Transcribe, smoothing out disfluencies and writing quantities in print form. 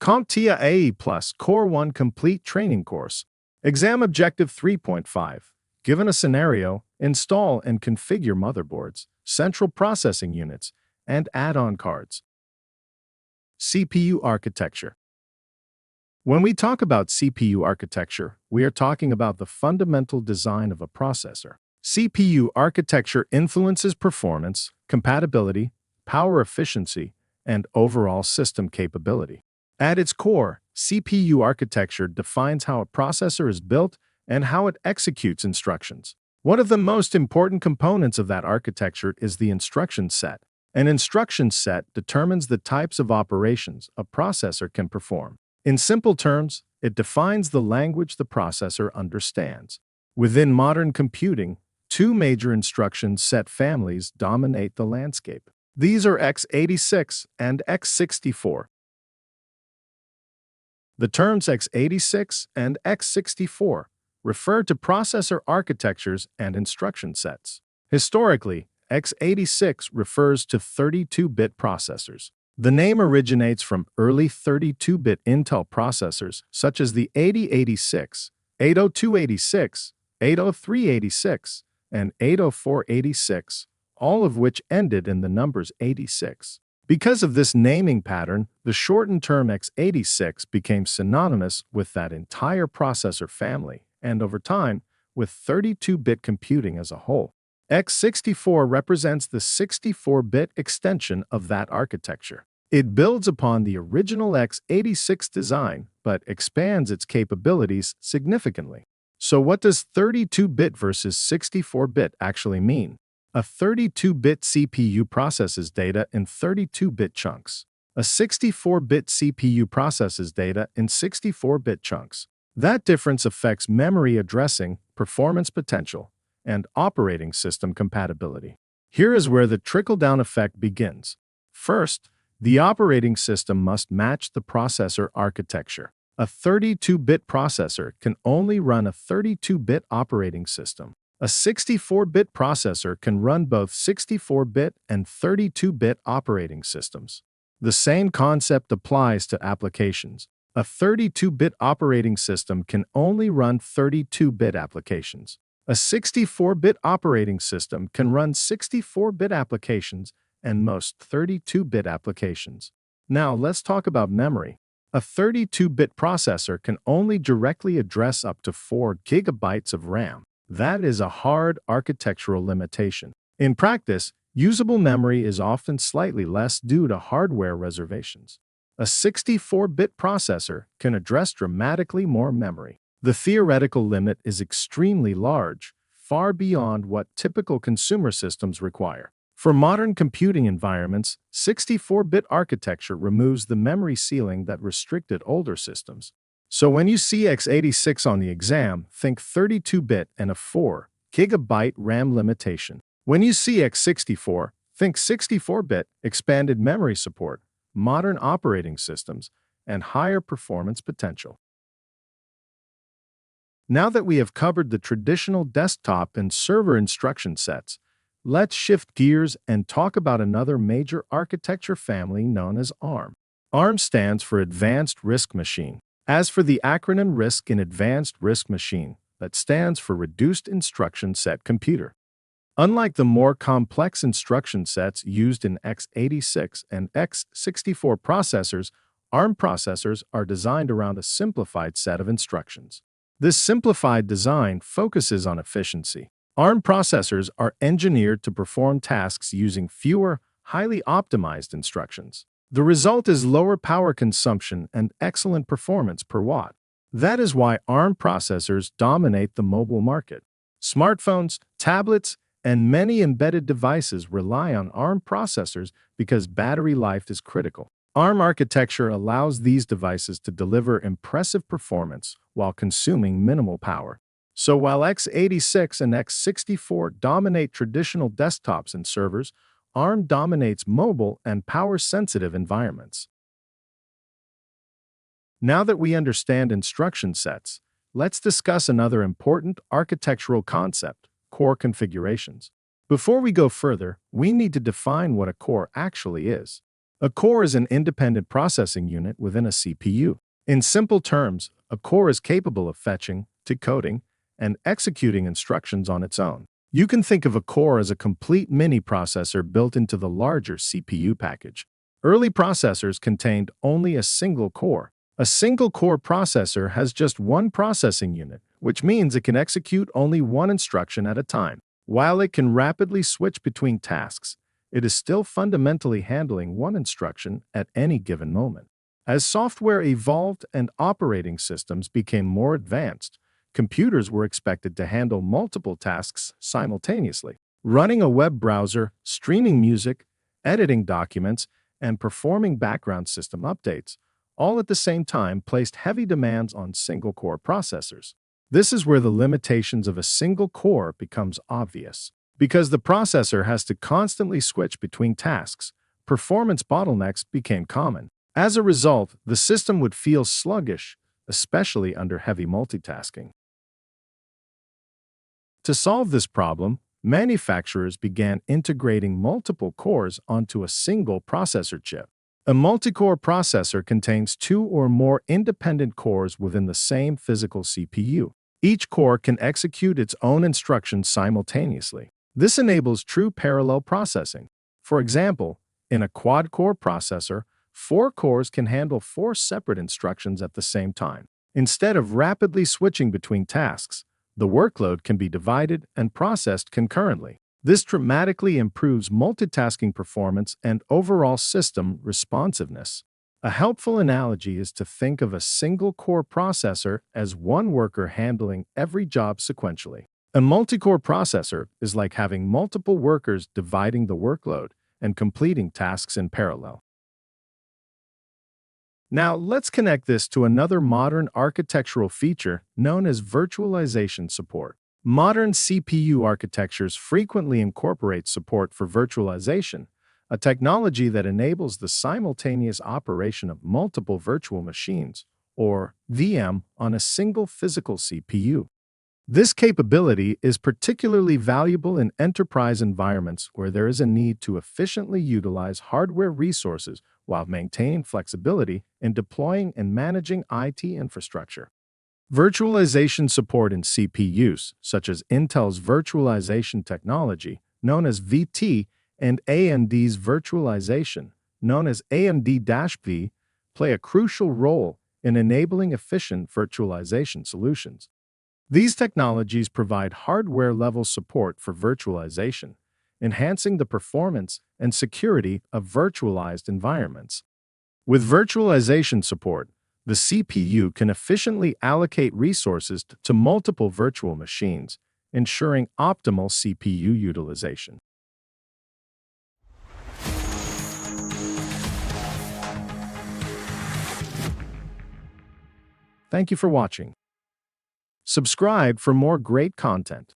CompTIA A Plus Core 1 Complete Training Course. Exam Objective 3.5. Given a scenario, install and configure motherboards, central processing units, and add-on cards. CPU architecture. When we talk about CPU architecture, we are talking about the fundamental design of a processor. CPU architecture influences performance, compatibility, power efficiency, and overall system capability. At its core, CPU architecture defines how a processor is built and how it executes instructions. One of the most important components of that architecture is the instruction set. An instruction set determines the types of operations a processor can perform. In simple terms, it defines the language the processor understands. Within modern computing, two major instruction set families dominate the landscape. These are x86 and x64. The terms x86 and x64 refer to processor architectures and instruction sets. Historically, x86 refers to 32-bit processors. The name originates from early 32-bit Intel processors such as the 8086, 80286, 80386, and 80486, all of which ended in the numbers 86. Because of this naming pattern, the shortened term x86 became synonymous with that entire processor family, and over time, with 32-bit computing as a whole. x64 represents the 64-bit extension of that architecture. It builds upon the original x86 design, but expands its capabilities significantly. So what does 32-bit versus 64-bit actually mean? A 32-bit CPU processes data in 32-bit chunks. A 64-bit CPU processes data in 64-bit chunks. That difference affects memory addressing, performance potential, and operating system compatibility. Here is where the trickle-down effect begins. First, the operating system must match the processor architecture. A 32-bit processor can only run a 32-bit operating system. A 64-bit processor can run both 64-bit and 32-bit operating systems. The same concept applies to applications. A 32-bit operating system can only run 32-bit applications. A 64-bit operating system can run 64-bit applications and most 32-bit applications. Now let's talk about memory. A 32-bit processor can only directly address up to 4 gigabytes of RAM. That is a hard architectural limitation. In practice, usable memory is often slightly less due to hardware reservations. A 64-bit processor can address dramatically more memory. The theoretical limit is extremely large, far beyond what typical consumer systems require. For modern computing environments, 64-bit architecture removes the memory ceiling that restricted older systems. So when you see x86 on the exam, think 32-bit and a 4 gigabyte RAM limitation. When you see x64, think 64-bit, expanded memory support, modern operating systems, and higher performance potential. Now that we have covered the traditional desktop and server instruction sets, let's shift gears and talk about another major architecture family known as ARM. ARM stands for Advanced RISC Machine. As for the acronym RISC in Advanced RISC Machine, that stands for Reduced Instruction Set Computer. Unlike the more complex instruction sets used in x86 and x64 processors, ARM processors are designed around a simplified set of instructions. This simplified design focuses on efficiency. ARM processors are engineered to perform tasks using fewer, highly optimized instructions. The result is lower power consumption and excellent performance per watt. That is why ARM processors dominate the mobile market. Smartphones, tablets, and many embedded devices rely on ARM processors because battery life is critical. ARM architecture allows these devices to deliver impressive performance while consuming minimal power. So while x86 and x64 dominate traditional desktops and servers, ARM dominates mobile and power-sensitive environments. Now that we understand instruction sets, let's discuss another important architectural concept: core configurations. Before we go further, we need to define what a core actually is. A core is an independent processing unit within a CPU. In simple terms, a core is capable of fetching, decoding, and executing instructions on its own. You can think of a core as a complete mini-processor built into the larger CPU package. Early processors contained only a single core. A single-core processor has just one processing unit, which means it can execute only one instruction at a time. While it can rapidly switch between tasks, it is still fundamentally handling one instruction at any given moment. As software evolved and operating systems became more advanced, computers were expected to handle multiple tasks simultaneously. Running a web browser, streaming music, editing documents, and performing background system updates, all at the same time, placed heavy demands on single-core processors. This is where the limitations of a single core becomes obvious. Because the processor has to constantly switch between tasks, performance bottlenecks became common. As a result, the system would feel sluggish, especially under heavy multitasking. To solve this problem, manufacturers began integrating multiple cores onto a single processor chip. A multi-core processor contains two or more independent cores within the same physical CPU. Each core can execute its own instructions simultaneously. This enables true parallel processing. For example, in a quad-core processor, 4 cores can handle 4 separate instructions at the same time. Instead of rapidly switching between tasks, the workload can be divided and processed concurrently. This dramatically improves multitasking performance and overall system responsiveness. A helpful analogy is to think of a single-core processor as one worker handling every job sequentially. A multi-core processor is like having multiple workers dividing the workload and completing tasks in parallel. Now, let's connect this to another modern architectural feature known as virtualization support. Modern CPU architectures frequently incorporate support for virtualization, a technology that enables the simultaneous operation of multiple virtual machines, or VM, on a single physical CPU. This capability is particularly valuable in enterprise environments where there is a need to efficiently utilize hardware resources while maintaining flexibility in deploying and managing IT infrastructure. Virtualization support in CPUs, such as Intel's virtualization technology, known as VT, and AMD's virtualization, known as AMD-V, play a crucial role in enabling efficient virtualization solutions. These technologies provide hardware-level support for virtualization, enhancing the performance and security of virtualized environments. With virtualization support, the CPU can efficiently allocate resources to multiple virtual machines, ensuring optimal CPU utilization. Thank you for watching. Subscribe for more great content.